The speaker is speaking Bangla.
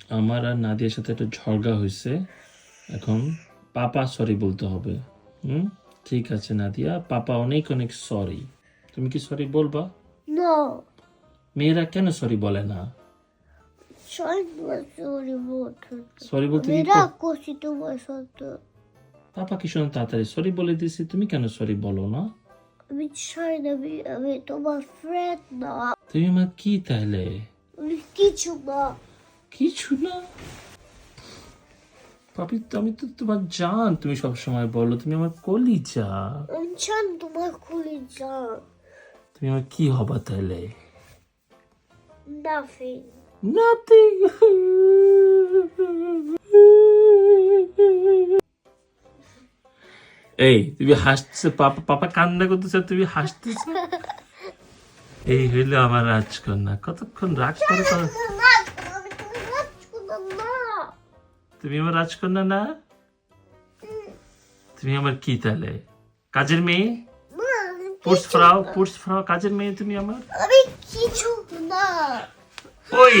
আমার আর নাদিয়ার সাথে একটা ঝগড়া হয়েছে, এখন পাপা সরি বলতে হবে। ঠিক আছে নাদিয়া, পাপা অনেক অনেক সরি। তুমি কি সরি বলবা? No. মেয়েরা কেন সরি বলে না? Sorry বলতে। সরি বলতে কি মেয়েরা খুশি তোমার সাথে। পাপা কি শোনো তাড়াতাড়ি সরি বলে দিছি, তুমি কেন সরি বলো না? আমি চাই না, আমি তোমার ফ্রেন্ড না। তুমি আমার কি তাহলে? আমি কিছু না। কিছু না? পাপি আমি তো তোমার জান, তুমি সব সময় বলো তুমি আমার কলিজা। আমি চান তোমার খুলে যান। তুমি আমার কি হবা তাহলে? Nothing. Nothing. এই তুমি হাসতেছো, পাপা পাপা কান্না করতেছে, তুমি হাসতেছো। এই হইলো আমার রাজকন্যা, কতক্ষণ রাগ করে আমি তুমি রাজকুমার না। তুমি আমার রাজকন্যা না? তুমি আমার কি তাহলে? কাজের মেয়ে? না, আমি পুরস ফ্রাও কাজের মেয়ে তুমি আমার? আমি কিছু না। ওই